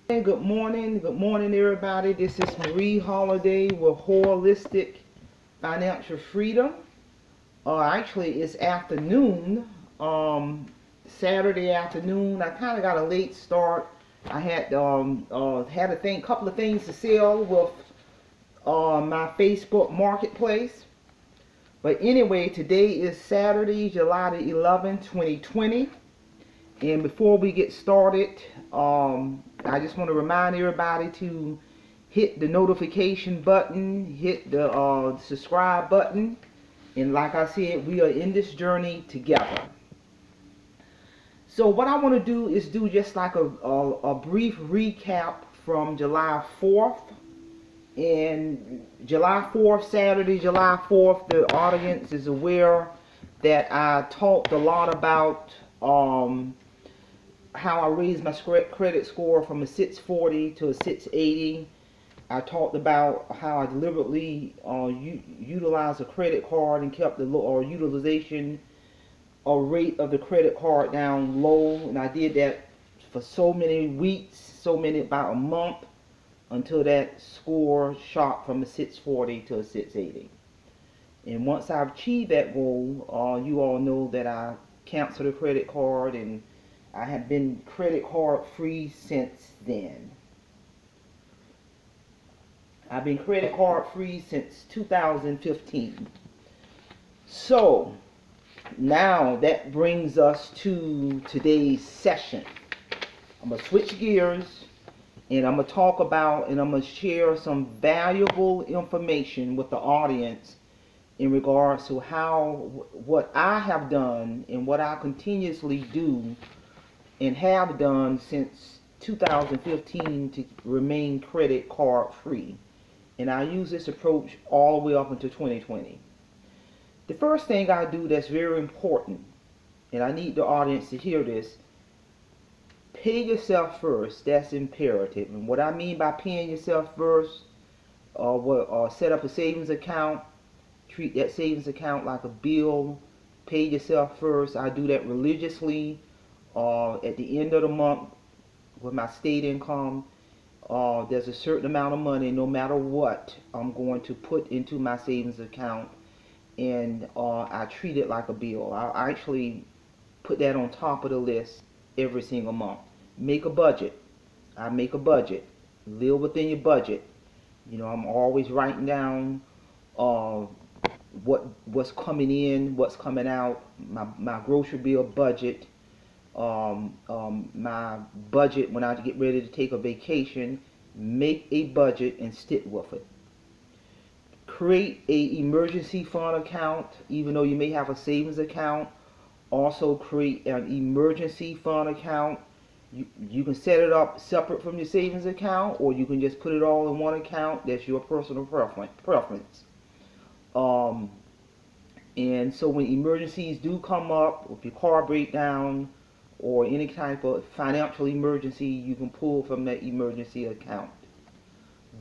Hey, good morning, everybody. This is Marie Holiday with Holistic Financial Freedom. Actually, it's afternoon, Saturday afternoon. I kind of got a late start. I had a couple of things to sell with my Facebook Marketplace. But anyway, today is Saturday, July the 11th, 2020. And before we get started, I just want to remind everybody to hit the notification button, hit the subscribe button, and like I said, we are in this journey together. So what I want to do is do just like a brief recap from July 4th. And July 4th, Saturday, July 4th, the audience is aware that I talked a lot about how I raised my credit score from a 640 to a 680. I talked about how I deliberately utilized a credit card and kept the utilization or rate of the credit card down low, and I did that for so many weeks, about a month, until that score shot from a 640 to a 680. And once I've achieved that goal, you all know that I canceled the credit card, and I have been credit card free since then. I've been credit card free since 2015. So now that brings us to today's session. I'm going to switch gears, and I'm going to talk about and I'm going to share some valuable information with the audience in regards to what I have done and what I continuously do and have done since 2015 to remain credit card free. And I use this approach all the way up until 2020. The first thing I do that's very important, and I need the audience to hear this: pay yourself first. That's imperative. And what I mean by paying yourself first, set up a savings account, treat that savings account like a bill, pay yourself first. I do that religiously. At the end of the month, with my state income, there's a certain amount of money, no matter what, I'm going to put into my savings account, and I treat it like a bill. I actually put that on top of the list every single month. Make a budget. I make a budget. Live within your budget. You know, I'm always writing down what's coming in, what's coming out, my grocery bill budget, my budget when I get ready to take a vacation. Make a budget and stick with it. Create a emergency fund account, even though you may have a savings account. Also create an emergency fund account. You can set it up separate from your savings account, or you can just put it all in one account. That's your personal preference. And so when emergencies do come up, if your car breaks down or any type of financial emergency, you can pull from that emergency account.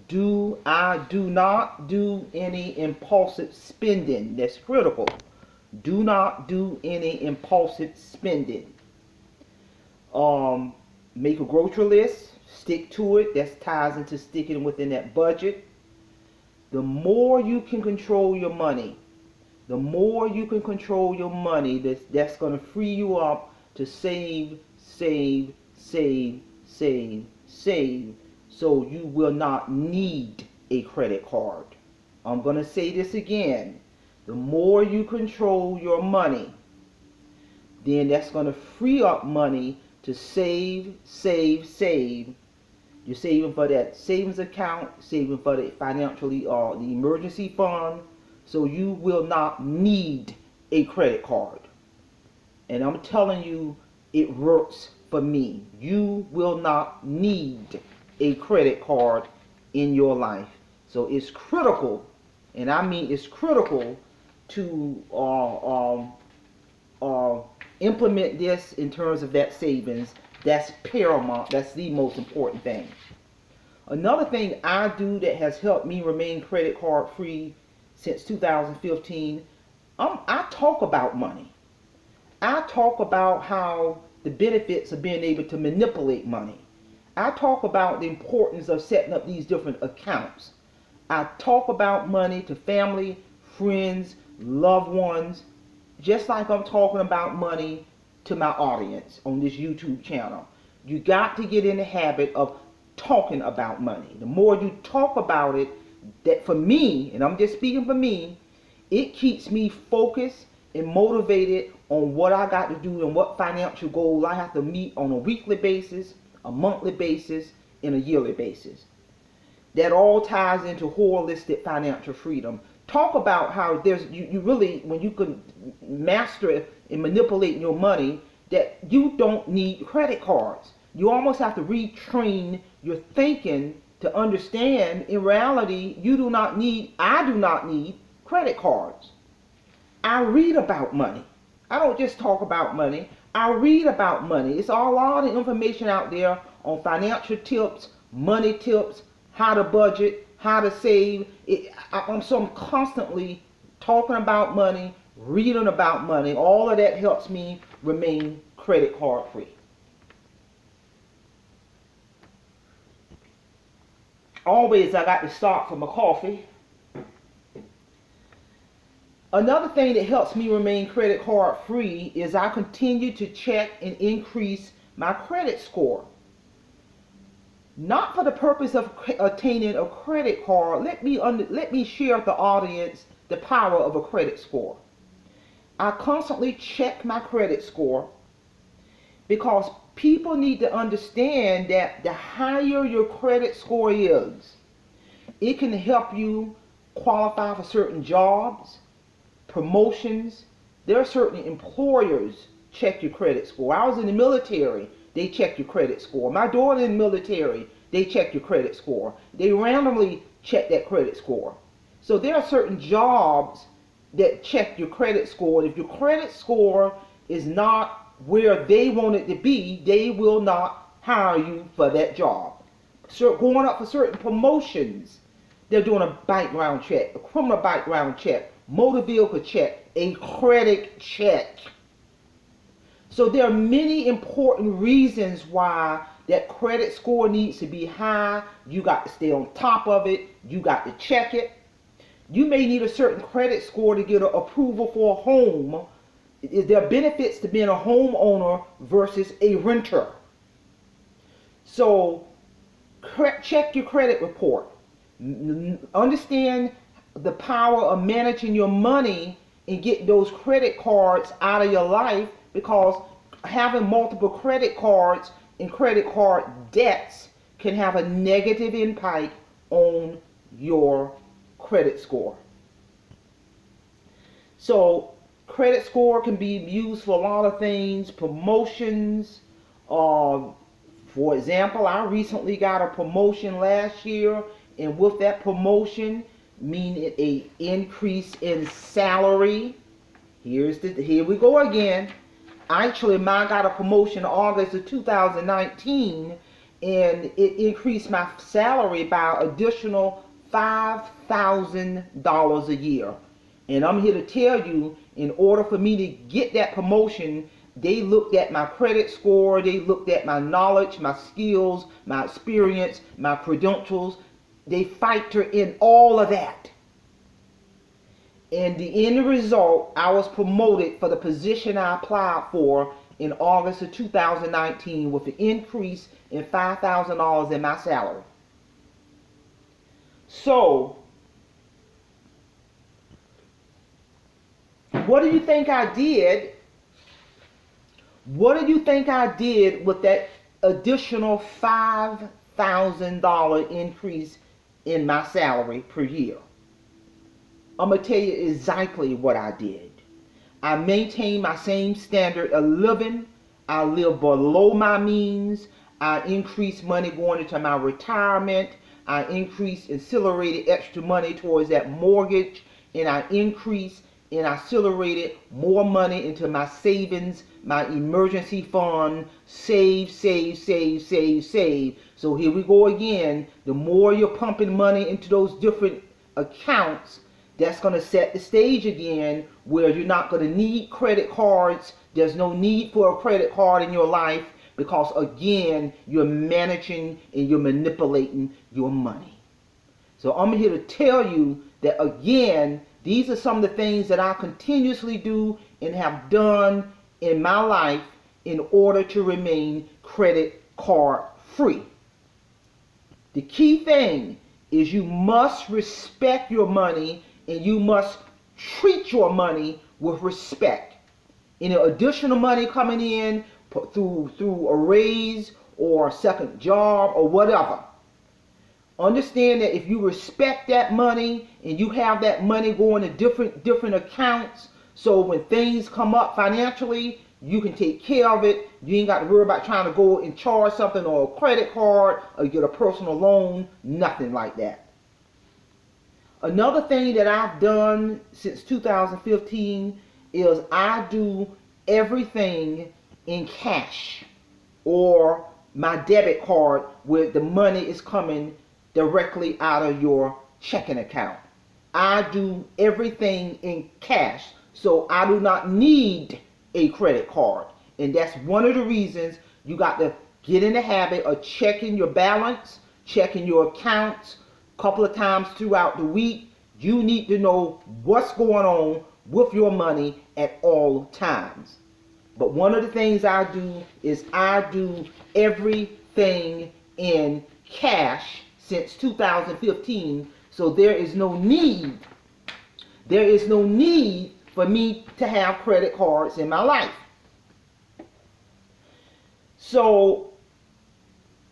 Do not do any impulsive spending. That's critical. Do not do any impulsive spending. Make a grocery list, stick to it. That ties into sticking within that budget. The more you can control your money, that's going to free you up to save, so you will not need a credit card. I'm going to say this again. The more you control your money, then that's going to free up money to save. You're saving for that savings account, saving for the the emergency fund, so you will not need a credit card. And I'm telling you, it works for me. You will not need a credit card in your life. So it's critical, and I mean it's critical, to implement this in terms of that savings. That's paramount. That's the most important thing. Another thing I do that has helped me remain credit card free since 2015, I talk about money. I talk about how the benefits of being able to manipulate money. I talk about the importance of setting up these different accounts. I talk about money to family, friends, loved ones, just like I'm talking about money to my audience on this YouTube channel. You got to get in the habit of talking about money. The more you talk about it, that for me, and I'm just speaking for me, it keeps me focused and motivated on what I got to do and what financial goals I have to meet on a weekly basis, a monthly basis, and a yearly basis. That all ties into holistic financial freedom. Talk about how there's you really, when you can master and manipulate your money, that you don't need credit cards. You almost have to retrain your thinking to understand in reality I do not need credit cards. I read about money. I don't just talk about money. I read about money. It's a lot of information out there on financial tips, money tips, how to budget, how to save. I'm constantly talking about money, reading about money. All of that helps me remain credit card free. Always I got to start for my coffee. Another thing that helps me remain credit card free is I continue to check and increase my credit score. Not for the purpose of attaining a credit card. Let me share with the audience the power of a credit score. I constantly check my credit score because people need to understand that the higher your credit score is, it can help you qualify for certain jobs, promotions. There are certain employers check your credit score. I was in the military, they check your credit score. My daughter in the military, they check your credit score. They randomly check that credit score. So there are certain jobs that check your credit score. And if your credit score is not where they want it to be, they will not hire you for that job. So going up for certain promotions, they're doing a background check, a criminal background check, motor vehicle check, a credit check. So there are many important reasons why that credit score needs to be high. You got to stay on top of it. You got to check it. You may need a certain credit score to get approval for a home. There are benefits to being a homeowner versus a renter. So check your credit report. Understand the power of managing your money and getting those credit cards out of your life, because having multiple credit cards and credit card debts can have a negative impact on your credit score. So credit score can be used for a lot of things, promotions. For example, I recently got a promotion last year, and with that promotion, meaning an increase in salary. Here we go again. Actually, mine got a promotion in August of 2019, and it increased my salary by additional $5,000 a year. And I'm here to tell you, in order for me to get that promotion, they looked at my credit score, they looked at my knowledge, my skills, my experience, my credentials. They factor in all of that. And the end result, I was promoted for the position I applied for in August of 2019 with an increase in $5,000 in my salary. So, what do you think I did? What do you think I did with that additional $5,000 increase in my salary per year? I'm going to tell you exactly what I did. I maintained my same standard of living. I live below my means. I increased money going into my retirement. I increased accelerated extra money towards that mortgage. And I increased and accelerated more money into my savings, my emergency fund. Save, save, save, save, save. So here we go again. The more you're pumping money into those different accounts, that's going to set the stage again where you're not going to need credit cards. There's no need for a credit card in your life, because again, you're managing and you're manipulating your money. So I'm here to tell you that again, these are some of the things that I continuously do and have done in my life in order to remain credit card free. The key thing is you must respect your money and you must treat your money with respect. Any additional money coming in through a raise or a second job or whatever, understand that if you respect that money and you have that money going to different accounts, so when things come up financially, you can take care of it. You ain't got to worry about trying to go and charge something or a credit card or get a personal loan, nothing like that. Another thing that I've done since 2015 is I do everything in cash or my debit card where the money is coming directly out of your checking account. I do everything in cash, so I do not need a credit card. And that's one of the reasons you got to get in the habit of checking your balance, checking your accounts a couple of times throughout the week. You need to know what's going on with your money at all times. But one of the things I do is I do everything in cash since 2015, so there is no need for me to have credit cards in my life. So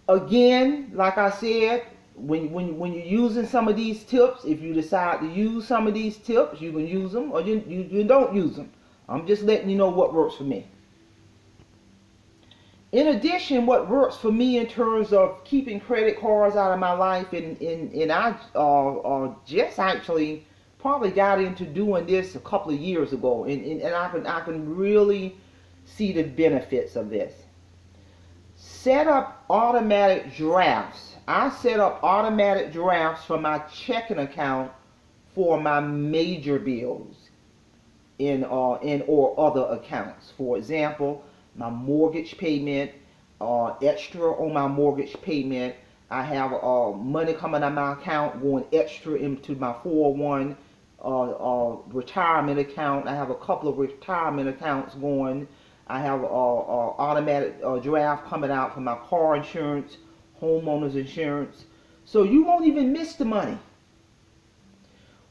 again, like I said, when you're using some of these tips, if you decide to use some of these tips, you can use them or you don't use them. I'm just letting you know what works for me. In addition, what works for me in terms of keeping credit cards out of my life, and I just actually probably got into doing this a couple of years ago, and I can really see the benefits of this. Set up automatic drafts. I set up automatic drafts for my checking account for my major bills in or other accounts. For example, my mortgage payment, extra on my mortgage payment. I have money coming out of my account going extra into my 401 retirement account. I have a couple of retirement accounts going. I have automatic draft coming out for my car insurance, homeowners insurance. So you won't even miss the money.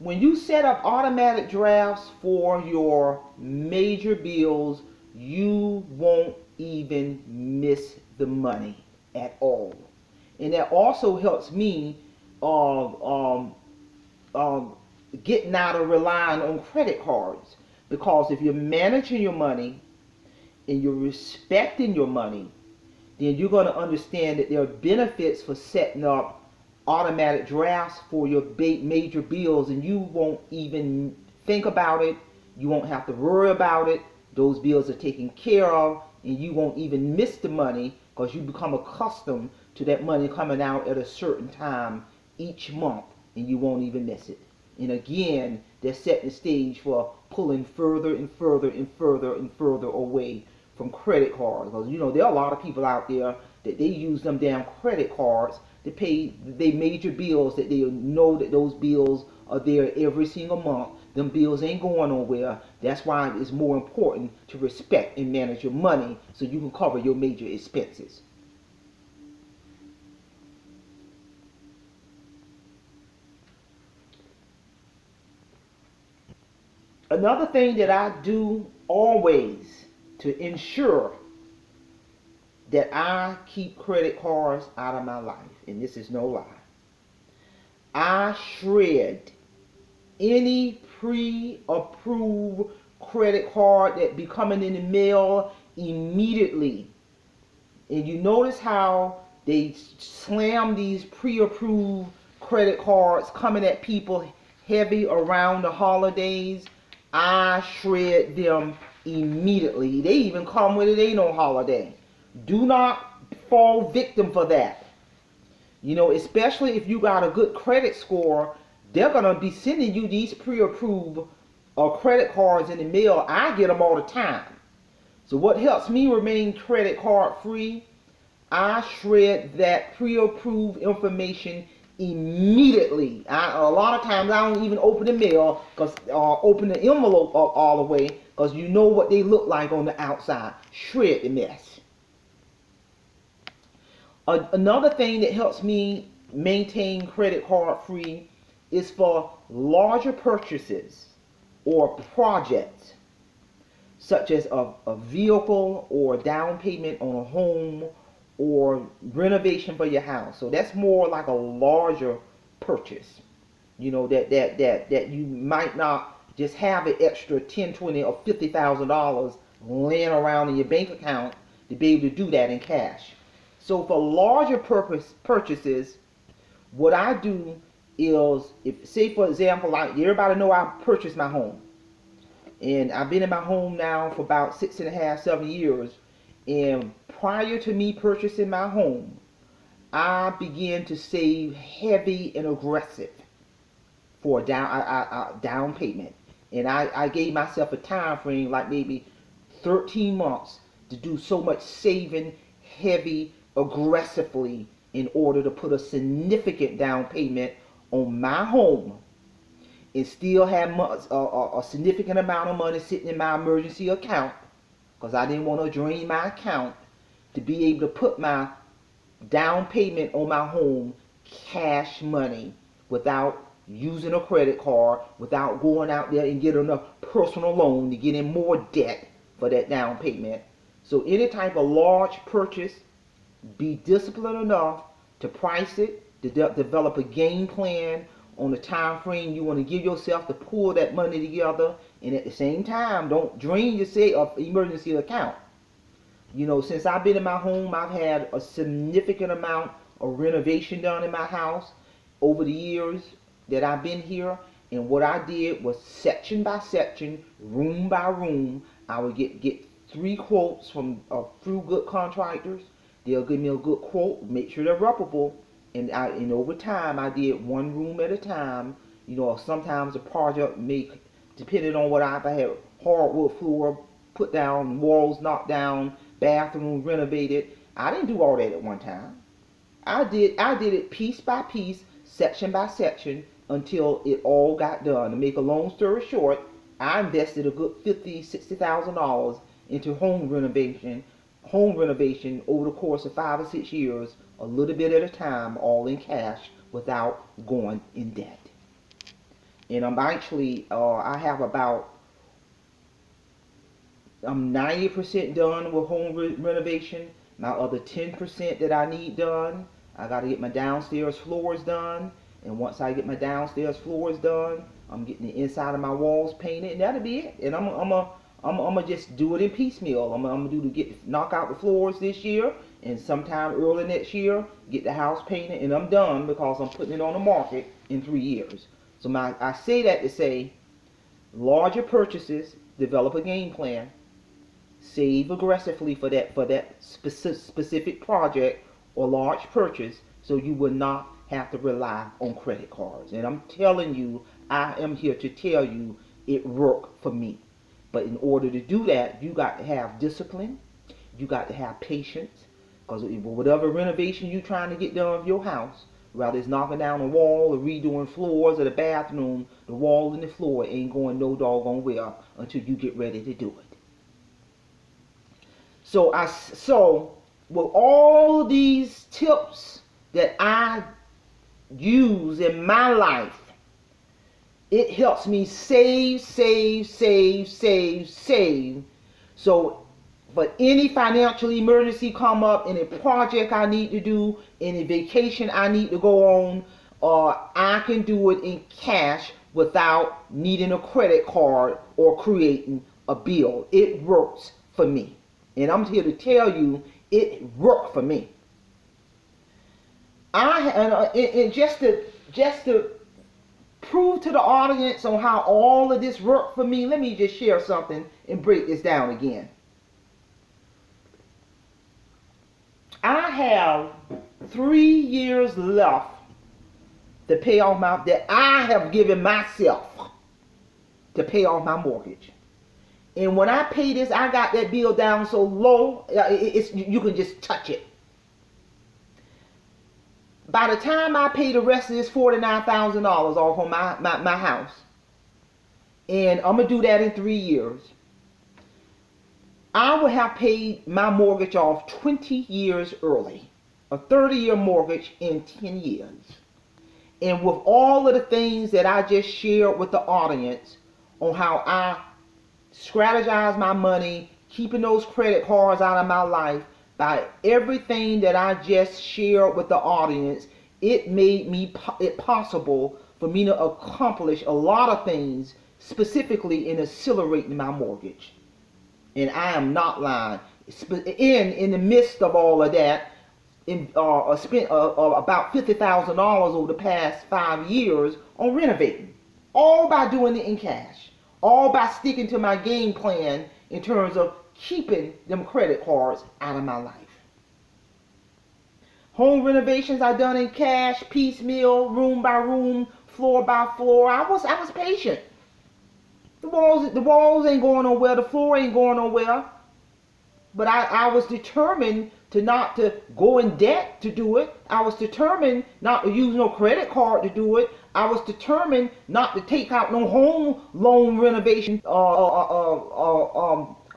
When you set up automatic drafts for your major bills, you won't even miss the money at all. And that also helps me getting out of relying on credit cards, because if you're managing your money and you're respecting your money, then you're going to understand that there are benefits for setting up automatic drafts for your major bills, and you won't even think about it. You won't have to worry about it. Those bills are taken care of, and you won't even miss the money because you become accustomed to that money coming out at a certain time each month, and you won't even miss it. And again, they're setting the stage for pulling further and further and further and further away from credit cards. Because, you know, there are a lot of people out there that they use them damn credit cards to pay their major bills, that they know that those bills are there every single month. Them bills ain't going nowhere. That's why it's more important to respect and manage your money so you can cover your major expenses. Another thing that I do always to ensure that I keep credit cards out of my life, and this is no lie, I shred any pre-approved credit card that be coming in the mail immediately. And you notice how they slam these pre-approved credit cards coming at people heavy around the holidays. I shred them immediately. They even come when it ain't no holiday. Do not fall victim for that. You know, especially if you got a good credit score, they're going to be sending you these pre-approved credit cards in the mail. I get them all the time. So what helps me remain credit card free? I shred that pre-approved information immediately. A lot of times I don't even open the mail open the envelope up all the way, because you know what they look like on the outside. Shred the mess. Another thing that helps me maintain credit card free is for larger purchases or projects, such as a vehicle or down payment on a home or renovation for your house. So that's more like a larger purchase, you know, that you might not just have an extra 10, 20, or $50,000 laying around in your bank account to be able to do that in cash. So for larger purchases, what I do is, if, say for example, like everybody know I purchased my home, and I've been in my home now for about 6.5, 7 years. And prior to me purchasing my home, I began to save heavy and aggressive for a down payment. And I gave myself a time frame, like maybe 13 months, to do so much saving heavy aggressively in order to put a significant down payment on my home and still have a significant amount of money sitting in my emergency account, because I didn't want to drain my account, to be able to put my down payment on my home cash money without using a credit card, without going out there and getting a personal loan to get in more debt for that down payment. So any type of large purchase, be disciplined enough to price it, to develop a game plan on the time frame you want to give yourself to pull that money together, and at the same time, don't drain your emergency account. You know, since I've been in my home, I've had a significant amount of renovation done in my house over the years that I've been here. And what I did was, section by section, room by room, I would get 3 quotes from a few good contractors. They'll give me a good quote, make sure they're reputable. And over time, I did 1 room at a time. You know, sometimes a project depending on what I had hardwood floor put down, walls knocked down, bathroom renovated. I didn't do all that at one time. I did it piece by piece, section by section, until it all got done. To make a long story short, I invested a good $50,000, $60,000 into home renovation over the course of 5 or 6 years, a little bit at a time, all in cash, without going in debt. And I'm 90% done with home renovation. My other 10% that I need done, I got to get my downstairs floors done. And once I get my downstairs floors done, I'm getting the inside of my walls painted, and that'll be it. And I'm gonna just do it in piecemeal. I'm gonna knock out the floors this year, and sometime early next year, get the house painted, and I'm done, because I'm putting it on the market in 3 years. So I say that to say, larger purchases, develop a game plan, save aggressively for that specific project or large purchase, so you will not have to rely on credit cards. And I'm telling you, I am here to tell you, it worked for me. But in order to do that, you got to have discipline, you got to have patience, because whatever renovation you're trying to get done of your house, whether it's knocking down a wall or redoing floors or the bathroom, the wall and the floor ain't going no doggone where until you get ready to do it. So with all these tips that I use in my life, it helps me save. So for any financial emergency come up, any project I need to do, any vacation I need to go on, I can do it in cash without needing a credit card or creating a bill. It works for me. And I'm here to tell you, it worked for me. Just to prove to the audience on how all of this worked for me, let me just share something and break this down again. I have 3 years left to pay off that I have given myself to pay off my mortgage. And when I pay this, I got that bill down so low, you can just touch it. By the time I pay the rest of this $49,000 off on my house, and I'm going to do that in 3 years, I will have paid my mortgage off 20 years early. A 30-year mortgage in 10 years. And with all of the things that I just shared with the audience on how I strategize my money, keeping those credit cards out of my life, by everything that I just shared with the audience, it made it possible for me to accomplish a lot of things, specifically in accelerating my mortgage. And I am not lying. In the midst of all of that, spent about $50,000 over the past 5 years on renovating, all by doing it in cash, all by sticking to my game plan in terms of keeping them credit cards out of my life. Home renovations I done in cash, piecemeal, room by room, floor by floor. I was patient. The walls ain't going nowhere, the floor ain't going nowhere. But I was determined not to go in debt to do it. I was determined not to use no credit card to do it. I was determined not to take out no home loan renovation, a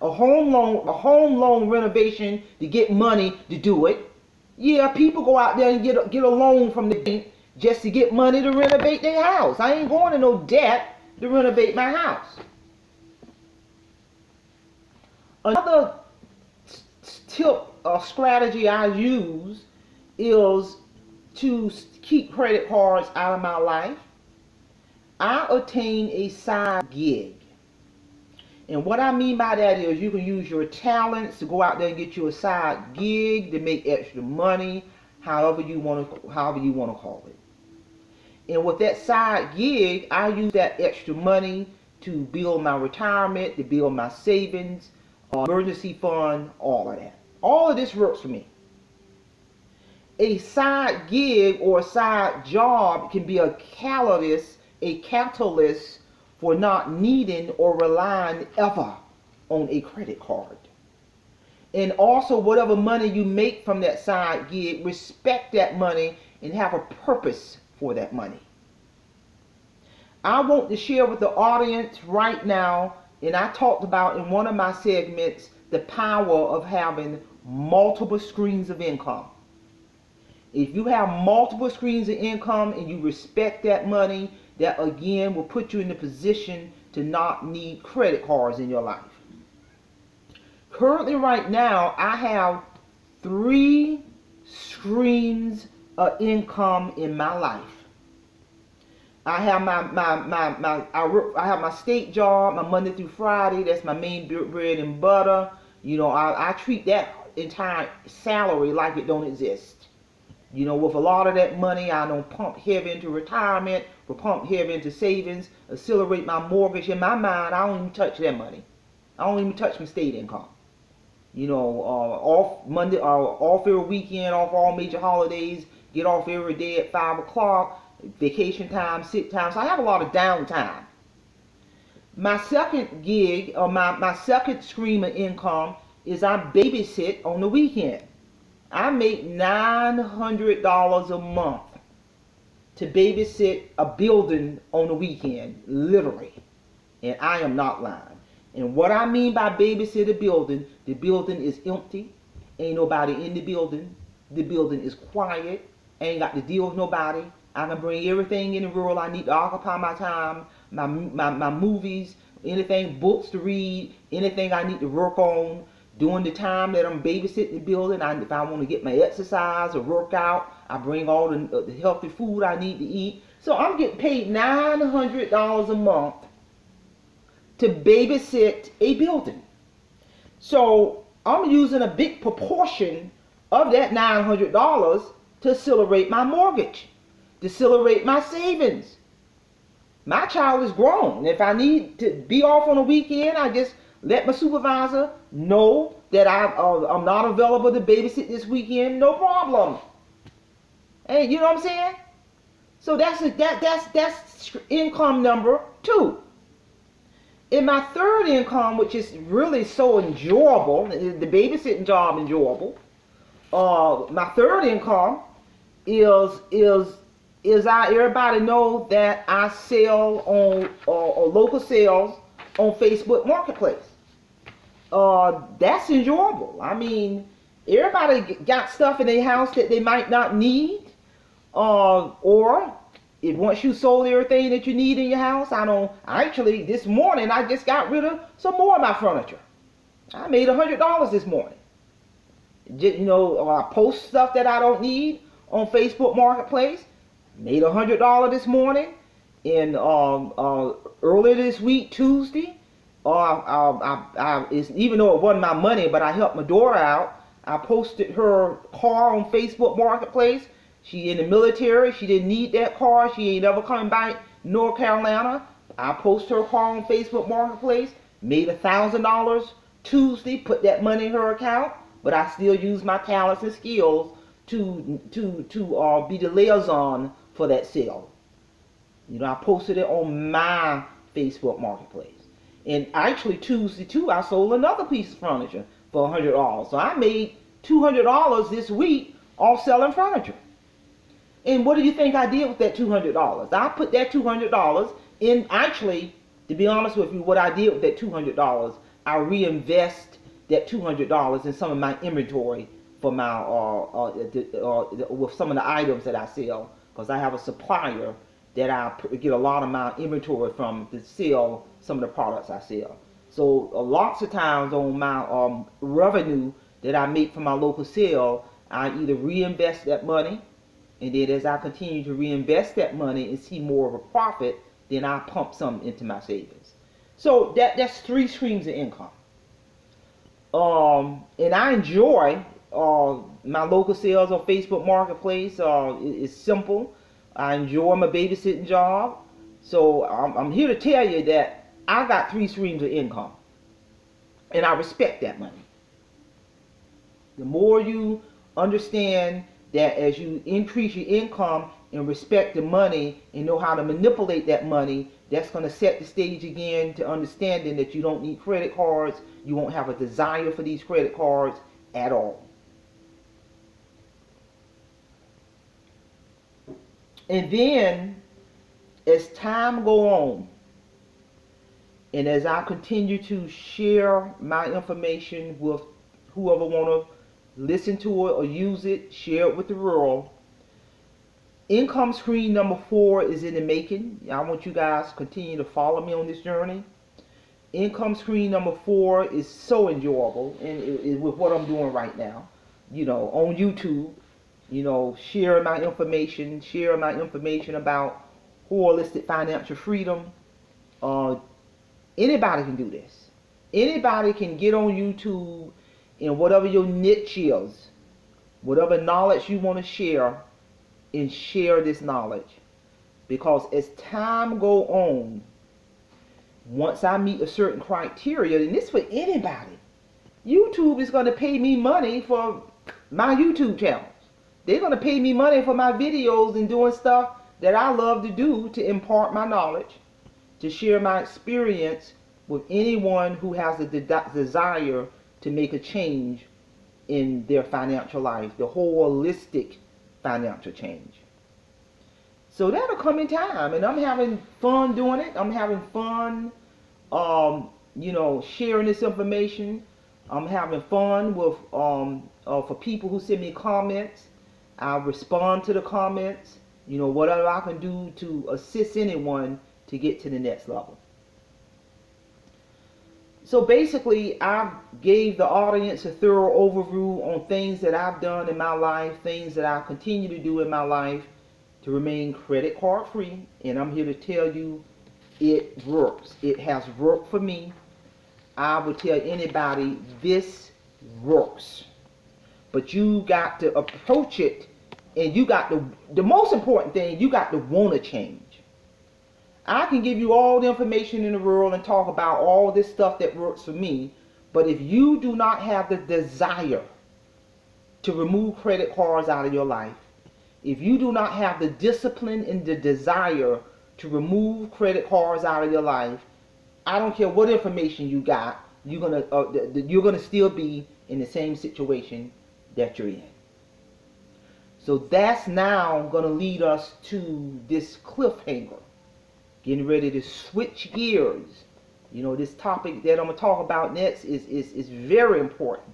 home loan renovation to get money to do it. Yeah, people go out there and get a loan from the bank just to get money to renovate their house. I ain't going to no debt to renovate my house. Another tip or strategy I use is to keep credit cards out of my life. I attain a side gig. And what I mean by that is you can use your talents to go out there and get you a side gig to make extra money, however you want to call it. And with that side gig, I use that extra money to build my retirement, to build my savings, emergency fund, all of that. All of this works for me. A side gig or a side job can be a catalyst for not needing or relying ever on a credit card. And also, whatever money you make from that side gig, respect that money and have a purpose for that money. I want to share with the audience right now, and I talked about in one of my segments, the power of having multiple streams of income. If you have multiple streams of income and you respect that money, that again will put you in the position to not need credit cards in your life. Currently right now, I have 3 streams of income in my life. I have I have my state job, my Monday through Friday. That's my main bread and butter. You know, I treat that entire salary like it don't exist. You know, with a lot of that money, I don't pump heavy into retirement, or pump heavy into savings, accelerate my mortgage. In my mind, I don't even touch that money. I don't even touch my state income. You know, off Monday, off every weekend, off all major holidays, get off every day at 5 o'clock. Vacation time, sick time, so I have a lot of downtime. My second gig, or my second stream of income, is I babysit on the weekend. I make $900 a month to babysit a building on the weekend, literally. And I am not lying. And what I mean by babysit a building, the building is empty, ain't nobody in the building is quiet, ain't got to deal with nobody. I can bring everything in the world I need to occupy my time, my movies, anything, books to read, anything I need to work on. During the time that I'm babysitting the building, if I want to get my exercise or work out, I bring all the healthy food I need to eat. So I'm getting paid $900 a month to babysit a building. So I'm using a big proportion of that $900 to accelerate my mortgage, to accelerate my savings. My child is grown. If I need to be off on a weekend, I just let my supervisor know that I'm not available to babysit this weekend. No problem. Hey, you know what I'm saying? So that's income number 2. In my third income, which is really so enjoyable, the babysitting job enjoyable. My third income is everybody know that I sell on local sales on Facebook Marketplace. That's enjoyable. I mean, everybody got stuff in their house that they might not need, or if once you sold everything that you need in your house, actually this morning I just got rid of some more of my furniture. I made $100 this morning. I post stuff that I don't need on Facebook Marketplace. Made $100 this morning. And earlier this week, Tuesday, even though it wasn't my money, but I helped my daughter out. I posted her car on Facebook Marketplace. She in the military. She didn't need that car. She ain't ever coming back North Carolina. I posted her car on Facebook Marketplace. Made $1,000 Tuesday. Put that money in her account. But I still use my talents and skills to be the liaison for that sale. I posted it on my Facebook Marketplace. And actually Tuesday too, I sold another piece of furniture for $100. So I made $200 this week off selling furniture. And what do you think I did with that $200? I put that $200 in, actually, to be honest with you, what I did with that $200, I reinvest that $200 in some of my inventory for my with some of the items that I sell, because I have a supplier that I get a lot of my inventory from to sell some of the products I sell. So lots of times on my revenue that I make from my local sale, I either reinvest that money, and then as I continue to reinvest that money and see more of a profit, then I pump some into my savings. So that's 3 streams of income. And I enjoy my local sales on Facebook Marketplace. It's simple. I enjoy my babysitting job. So I'm here to tell you that I got 3 streams of income. And I respect that money. The more you understand that as you increase your income and respect the money and know how to manipulate that money, that's going to set the stage again to understanding that you don't need credit cards. You won't have a desire for these credit cards at all. And then, as time go on, and as I continue to share my information with whoever want to listen to it or use it, share it with the world, income screen number 4 is in the making. I want you guys to continue to follow me on this journey. Income screen number 4 is so enjoyable, and with what I'm doing right now, on YouTube, sharing my information about holistic financial freedom. Anybody can do this. Anybody can get on YouTube, and whatever your niche is, whatever knowledge you want to share, and share this knowledge. Because as time go on, once I meet a certain criteria, and this for anybody, YouTube is going to pay me money for my YouTube channels. They're going to pay me money for my videos and doing stuff that I love to do, to impart my knowledge, to share my experience with anyone who has a desire to make a change in their financial life, the holistic financial change. So that'll come in time, and I'm having fun doing it. I'm having fun, sharing this information. I'm having fun with, for people who send me comments. I respond to the comments, whatever I can do to assist anyone to get to the next level. So basically, I gave the audience a thorough overview on things that I've done in my life, things that I continue to do in my life to remain credit card free. And I'm here to tell you it works. It has worked for me. I would tell anybody this works. But you got to approach it, and you got the most important thing, you got to want to change. I can give you all the information in the world and talk about all this stuff that works for me, but if you do not have the desire to remove credit cards out of your life, if you do not have the discipline and the desire to remove credit cards out of your life, I don't care what information you got, you're gonna still be in the same situation that you're in. So that's now gonna lead us to this cliffhanger. Getting ready to switch gears. You know, this topic that I'm gonna talk about next is very important.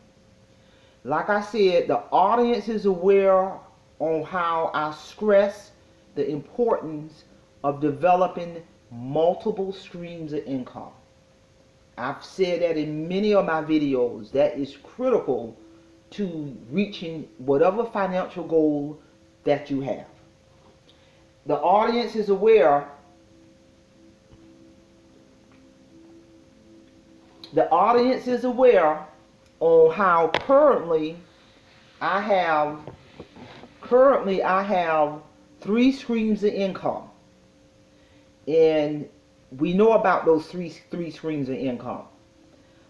Like I said, the audience is aware on how I stress the importance of developing multiple streams of income. I've said that in many of my videos. That is critical to reaching whatever financial goal that you have. The audience is aware. The audience is aware on how currently I have 3 streams of income, and we know about those three streams of income.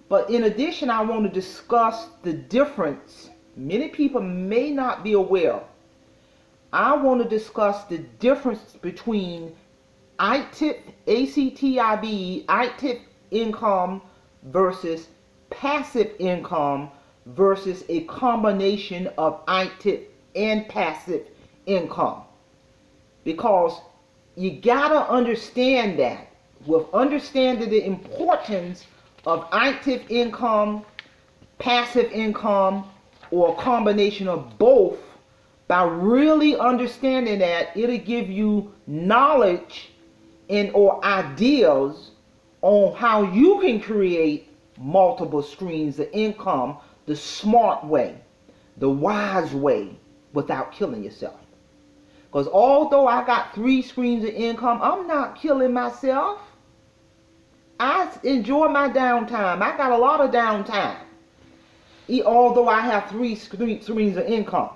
But in addition, I want to discuss the difference. Many people may not be aware. I want to discuss the difference between active income versus passive income versus a combination of active and passive income. Because you gotta understand that. With understanding the importance of active income, passive income, or a combination of both, by really understanding that, it'll give you knowledge and or ideas on how you can create multiple streams of income the smart way, the wise way, without killing yourself. Because although I got 3 streams of income, I'm not killing myself. I enjoy my downtime. I got a lot of downtime, although I have 3 streams of income.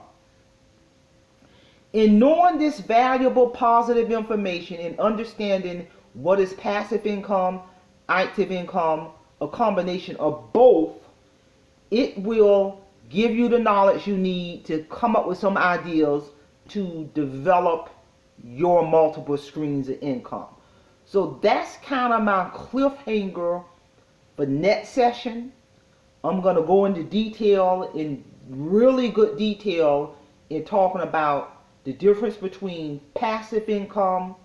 In knowing this valuable positive information and understanding what is passive income, active income, a combination of both, it will give you the knowledge you need to come up with some ideas to develop your multiple streams of income. So that's kind of my cliffhanger for next session. I'm going to go into detail, in really good detail, in talking about the difference between passive income,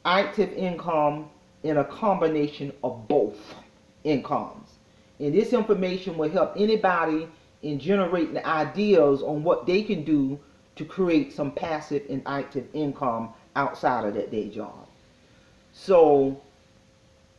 active income, and a combination of both incomes. And this information will help anybody in generating ideas on what they can do to create some passive and active income outside of that day job. So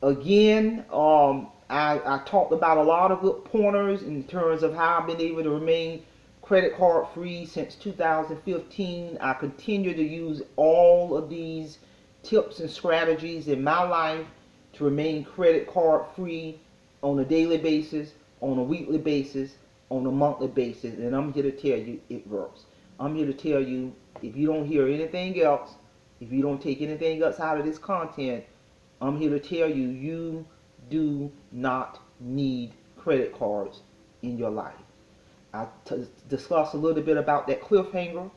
again, I talked about a lot of good pointers in terms of how I've been able to remain credit card free since 2015. I continue to use all of these tips and strategies in my life to remain credit card free on a daily basis, on a weekly basis, on a monthly basis, and I'm here to tell you it works. I'm here to tell you, if you don't hear anything else, if you don't take anything else out of this content, I'm here to tell you, you do not need credit cards in your life. I discussed a little bit about that cliffhanger.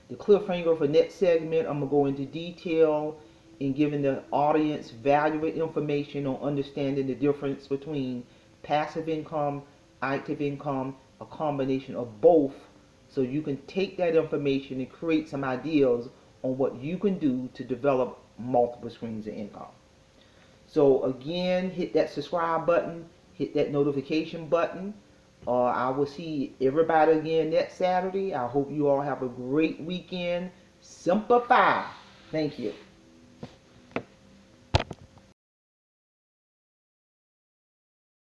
The cliffhanger for next segment, I'm going to go into detail in giving the audience valuable information on understanding the difference between passive income, active income, a combination of both, so you can take that information and create some ideas on what you can do to develop multiple streams of income. So again, hit that subscribe button, hit that notification button. I will see everybody again next Saturday. I hope you all have a great weekend. Simplify. Thank you.